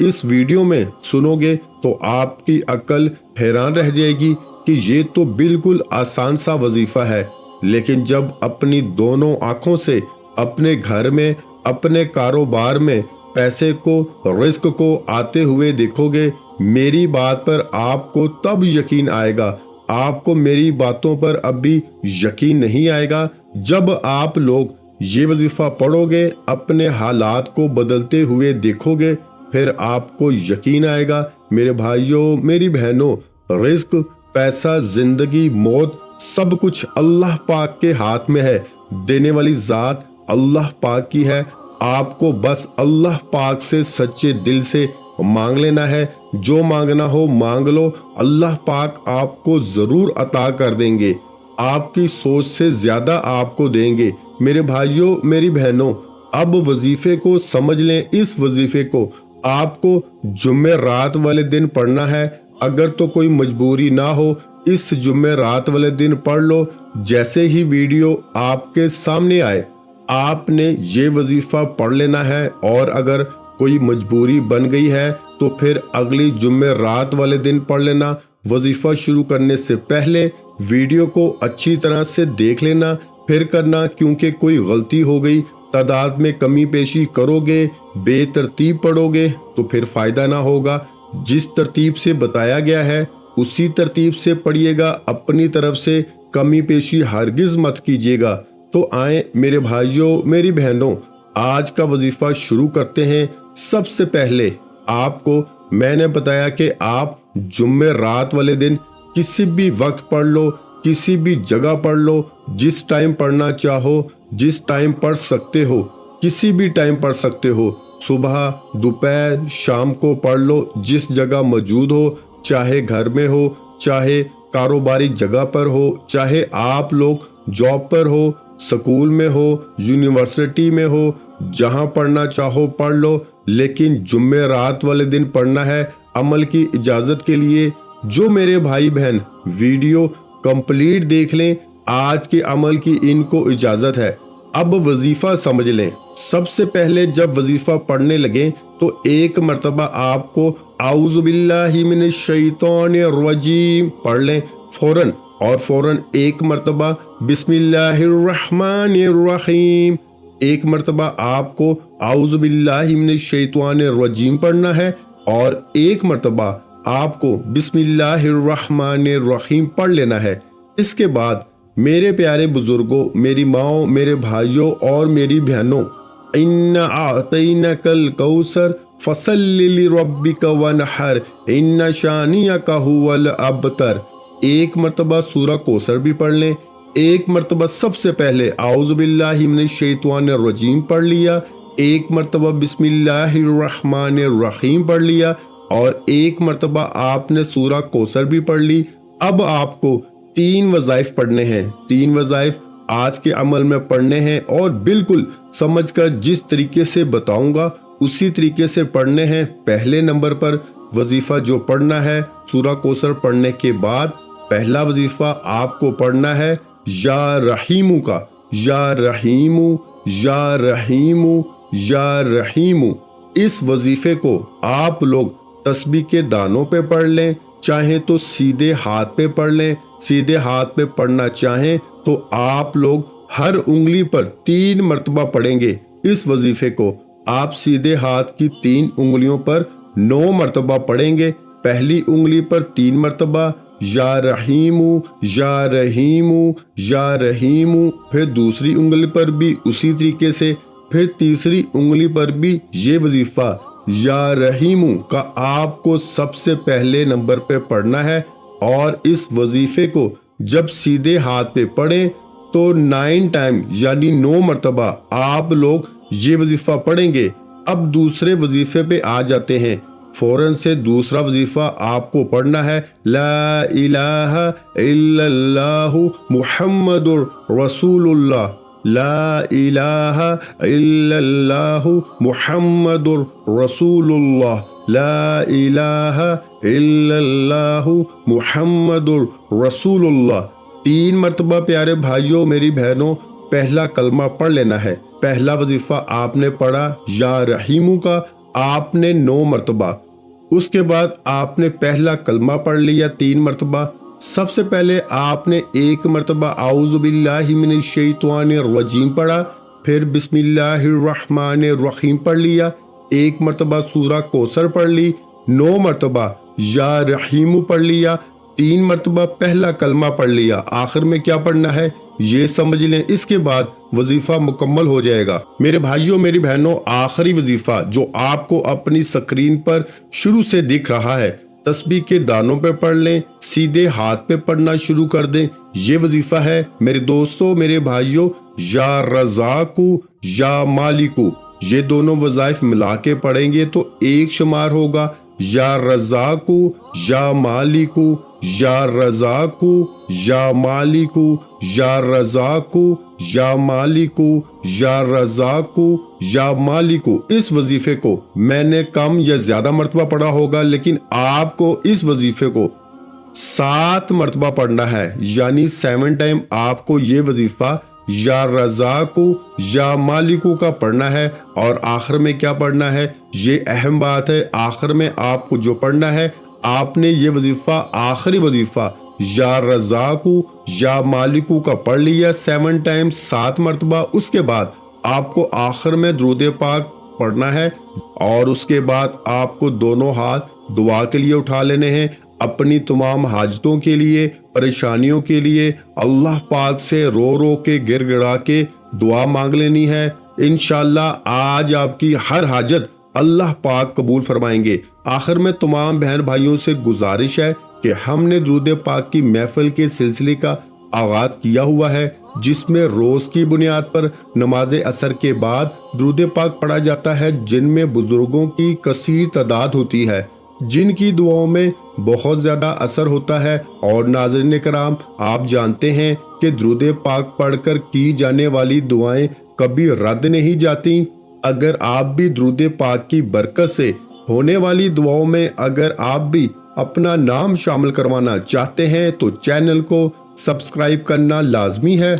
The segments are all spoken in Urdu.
اس ویڈیو میں سنو گے تو آپ کی عقل حیران رہ جائے گی کہ یہ تو بالکل آسان سا وظیفہ ہے، لیکن جب اپنی دونوں آنکھوں سے اپنے گھر میں، اپنے کاروبار میں پیسے کو، رزق کو آتے ہوئے دیکھو گے، میری بات پر آپ کو تب یقین آئے گا۔ آپ کو میری باتوں پر اب بھی یقین نہیں آئے گا۔ جب آپ لوگ یہ وظیفہ پڑھو گے، اپنے حالات کو بدلتے ہوئے دیکھو گے، پھر آپ کو یقین آئے گا۔ میرے بھائیوں، میری بہنوں، رزق، پیسہ، زندگی، موت، سب کچھ اللہ پاک کے ہاتھ میں ہے۔ دینے والی ذات اللہ پاک کی ہے۔ آپ کو بس اللہ پاک سے سچے دل سے مانگ لینا ہے۔ جو مانگنا ہو مانگ لو، اللہ پاک آپ کو ضرور عطا کر دیں گے۔ آپ کی سوچ سے زیادہ آپ کو دیں گے۔ میرے بھائیوں، میری بہنوں، اب وظیفے کو سمجھ لیں۔ اس وظیفے کو آپ کو جمعرات والے دن پڑھنا ہے۔ اگر تو کوئی مجبوری نہ ہو، اس جمعرات والے دن پڑھ لو۔ جیسے ہی ویڈیو آپ کے سامنے آئے، آپ نے یہ وظیفہ پڑھ لینا ہے، اور اگر کوئی مجبوری بن گئی ہے تو پھر اگلی جمعرات والے دن پڑھ لینا۔ وظیفہ شروع کرنے سے پہلے ویڈیو کو اچھی طرح سے دیکھ لینا، پھر کرنا، کیونکہ کوئی غلطی ہو گئی، تعداد میں کمی بیشی کرو گے، بے ترتیب پڑھو گے تو پھر فائدہ نہ ہوگا۔ جس ترتیب سے بتایا گیا ہے اسی ترتیب سے پڑھیے گا، اپنی طرف سے کمی بیشی ہرگز مت کیجیے گا۔ تو آئیں میرے بھائیوں، میری بہنوں، آج کا وظیفہ شروع کرتے ہیں۔ سب سے پہلے آپ کو میں نے بتایا کہ آپ جمعرات والے دن کسی بھی وقت پڑھ لو، کسی بھی جگہ پڑھ لو، جس ٹائم پڑھنا چاہو، جس ٹائم پڑھ سکتے ہو، کسی بھی ٹائم پڑھ سکتے ہو، صبح، دوپہر، شام کو پڑھ لو، جس جگہ موجود ہو، چاہے گھر میں ہو، چاہے کاروباری جگہ پر ہو، چاہے آپ لوگ جاب پر ہو، سکول میں ہو، یونیورسٹی میں ہو، جہاں پڑھنا چاہو پڑھ لو، لیکن جمعرات والے دن پڑھنا ہے۔ عمل کی اجازت کے لیے جو میرے بھائی بہن ویڈیو کمپلیٹ دیکھ لیں، آج کے عمل کی ان کو اجازت ہے۔ اب وظیفہ سمجھ لیں۔ سب سے پہلے جب وظیفہ پڑھنے لگیں تو ایک مرتبہ آپ کو اعوذ باللہ من الشیطان الرجیم پڑھ لیں فوراً، اور فوراً ایک مرتبہ بسم اللہ الرحمن الرحیم، ایک مرتبہ آپ کو اعوذ باللہ من الشیطان الرجیم پڑھنا ہے، اور ایک مرتبہ آپ کو بسم اللہ الرحمن الرحیم پڑھ لینا ہے۔ اس کے بعد میرے پیارے بزرگوں، میری ماؤں، میرے بھائیوں اور میری بہنوں، اِنَّا أَعْطَيْنَاكَ الْكَوْثَرَ فَصَلِّ لِرَبِّكَ وَانْحَرْ إِنَّ شَانِئَكَ هُوَ الْأَبْتَرُ، ایک مرتبہ سورہ کوثر بھی پڑھ لیں۔ ایک مرتبہ سب سے پہلے اعوذ باللہ من الشیطان الرجیم پڑھ لیا، ایک مرتبہ بسم اللہ الرحمن الرحیم پڑھ لیا، اور ایک مرتبہ آپ نے سورہ کوثر بھی پڑھ لی۔ اب آپ کو 3 وظائف پڑھنے ہیں۔ 3 وظائف آج کے عمل میں پڑھنے ہیں، اور بالکل سمجھ کر جس طریقے سے بتاؤں گا اسی طریقے سے پڑھنے ہیں۔ پہلے نمبر پر وظیفہ جو پڑھنا ہے، سورہ کوثر پڑھنے کے بعد پہلا وظیفہ آپ کو پڑھنا ہے یا رحیمو کا، یا رحیمو، یا رحیمو، یا رحیمو۔ اس وظیفے کو آپ لوگ تسبیح کے دانوں پہ پڑھ لیں، چاہیں تو سیدھے ہاتھ پہ پڑھ لیں۔ سیدھے ہاتھ پہ پڑھنا چاہیں تو آپ لوگ ہر انگلی پر 3 مرتبہ پڑھیں گے۔ اس وظیفے کو آپ سیدھے ہاتھ کی 3 انگلیوں پر 9 مرتبہ پڑھیں گے۔ پہلی انگلی پر 3 مرتبہ یا رحیمو، یا رحیمو، یا رحیمو، پھر دوسری انگلی پر بھی اسی طریقے سے، پھر تیسری انگلی پر بھی یہ وظیفہ یا رحیمو کا آپ کو سب سے پہلے نمبر پہ پڑھنا ہے۔ اور اس وظیفے کو جب سیدھے ہاتھ پہ پڑھیں تو 9 ٹائم یعنی 9 مرتبہ آپ لوگ یہ وظیفہ پڑھیں گے۔ اب دوسرے وظیفے پہ آ جاتے ہیں۔ فوراً سے دوسرا وظیفہ آپ کو پڑھنا ہے لا الہ الا اللہ محمد رسول اللہ، لا الہ الا اللہ محمد رسول اللہ، لا الہ الا اللہ محمد رسول اللہ۔ 3 مرتبہ پیارے بھائیوں، میری بہنوں، پہلا کلمہ پڑھ لینا ہے۔ پہلا وظیفہ آپ نے پڑھا یا رحیمو کا، آپ نے 9 مرتبہ، اس کے بعد آپ نے پہلا کلمہ پڑھ لیا 3 مرتبہ۔ سب سے پہلے آپ نے 1 مرتبہ اعوذ باللہ من الشیطان الرجیم پڑھا، پھر بسم اللہ الرحمن الرحیم پڑھ لیا، 1 مرتبہ سورہ کوثر پڑھ لی، 9 مرتبہ یا رحیم پڑھ لیا، 3 مرتبہ پہلا کلمہ پڑھ لیا۔ آخر میں کیا پڑھنا ہے یہ سمجھ لیں، اس کے بعد وظیفہ مکمل ہو جائے گا۔ میرے بھائیوں میری بہنوں، آخری وظیفہ جو آپ کو اپنی سکرین پر شروع سے دکھ رہا ہے، تسبیح کے دانوں پہ پڑھ لیں، سیدھے ہاتھ پہ پڑھنا شروع کر دیں۔ یہ وظیفہ ہے میرے دوستوں میرے بھائیوں، یا رزاقو یا مالکو، یہ دونوں وظائف ملا کے پڑھیں گے تو 1 شمار ہوگا، یا رزاقو یا مالکو، یا رزاقو یا مالکو، یا رزاقو یا مالکو، یا رزاقو یا مالکو۔ اس وظیفے کو میں نے کم یا زیادہ مرتبہ پڑھا ہوگا، لیکن آپ کو اس وظیفے کو 7 مرتبہ پڑھنا ہے، یعنی 7 ٹائم آپ کو یہ وظیفہ یا رزاقو یا مالکو کا پڑھنا ہے۔ اور آخر میں کیا پڑھنا ہے یہ اہم بات ہے، آخر میں آپ کو جو پڑھنا ہے، آپ نے یہ وظیفہ آخری وظیفہ یا رزاقو یا مالکو کا پڑھ لیا 7 ٹائم 7 مرتبہ۔ اس کے بعد آپ کو آخر میں درود پاک پڑھنا ہے، اور اس کے بعد آپ کو دونوں ہاتھ دعا کے لیے اٹھا لینے ہیں، اپنی تمام حاجتوں کے لیے، پریشانیوں کے لیے اللہ پاک سے رو رو کے گر گڑا کے دعا مانگ لینی ہے۔ انشاءاللہ آج آپ کی ہر حاجت اللہ پاک قبول فرمائیں گے۔ آخر میں تمام بہن بھائیوں سے گزارش ہے کہ ہم نے درود پاک کی محفل کے سلسلے کا آغاز کیا ہوا ہے، جس میں روز کی بنیاد پر نماز عصر کے بعد درود پاک پڑھا جاتا ہے، جن میں بزرگوں کی کثیر تعداد ہوتی ہے، جن کی دعاؤں میں بہت زیادہ اثر ہوتا ہے۔ اور ناظرین کرام، آپ جانتے ہیں کہ درود پاک پڑھ کر کی جانے والی دعائیں کبھی رد نہیں جاتی۔ اگر آپ بھی درود پاک کی برکت سے ہونے والی دعاؤں میں اگر آپ بھی اپنا نام شامل کروانا چاہتے ہیں تو چینل کو سبسکرائب کرنا لازمی ہے،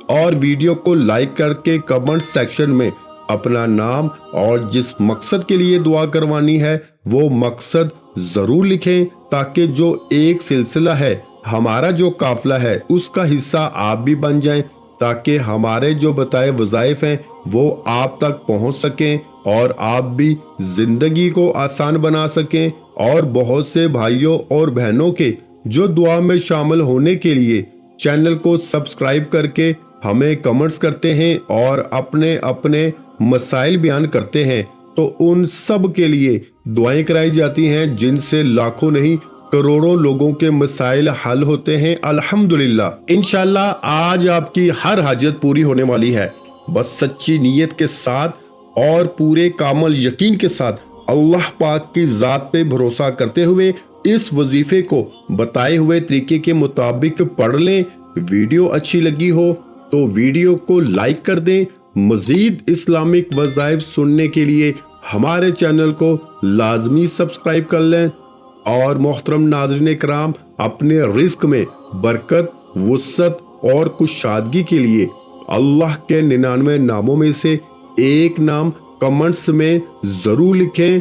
اور ویڈیو کو لائک کر کے کمنٹ سیکشن میں اپنا نام اور جس مقصد کے لیے دعا کروانی ہے وہ مقصد ضرور لکھیں، تاکہ جو ایک سلسلہ ہے، ہمارا جو قافلہ ہے، اس کا حصہ آپ بھی بن جائیں، تاکہ ہمارے جو بتائے وظائف ہیں وہ آپ تک پہنچ سکیں اور آپ بھی زندگی کو آسان بنا سکیں۔ اور بہت سے بھائیوں اور بہنوں کے جو دعا میں شامل ہونے کے لیے چینل کو سبسکرائب کر کے ہمیں کمنٹس کرتے ہیں اور اپنے اپنے مسائل بیان کرتے ہیں، تو ان سب کے لیے دعائیں کرائی جاتی ہیں، جن سے لاکھوں نہیں کروڑوں لوگوں کے مسائل حل ہوتے ہیں الحمدللہ۔ انشاءاللہ آج آپ کی ہر حاجت پوری ہونے والی ہے، بس سچی نیت کے ساتھ اور پورے کامل یقین کے ساتھ اللہ پاک کی ذات پہ بھروسہ کرتے ہوئے اس وظیفے کو بتائے ہوئے طریقے کے مطابق پڑھ لیں۔ ویڈیو اچھی لگی ہو تو ویڈیو کو لائک کر دیں۔ مزید اسلامک وظائف سننے کے لیے ہمارے چینل کو لازمی سبسکرائب کر لیں۔ اور محترم ناظرین کرام، اپنے رزق میں برکت، وسعت اور کشادگی کے لیے اللہ کے 99 ناموں میں سے ایک نام کمنٹس میں ضرور لکھیں۔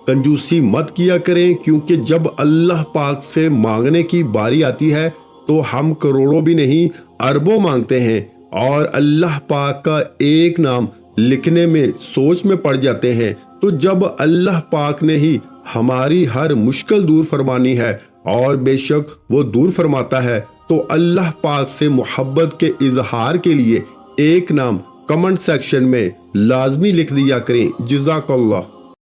کنجوسی مت کیا کریں، کیونکہ جب اللہ پاک سے مانگنے کی باری آتی ہے تو ہم کروڑوں بھی نہیں اربوں مانگتے ہیں، اور اللہ پاک کا ایک نام لکھنے میں سوچ میں پڑ جاتے ہیں۔ تو جب اللہ پاک نے ہی ہماری ہر مشکل دور فرمانی ہے، اور بے شک وہ دور فرماتا ہے، تو اللہ پاک سے محبت کے اظہار کے لیے ایک نام کمنٹ سیکشن میں لازمی لکھ دیا کریں۔ جزاک اللہ۔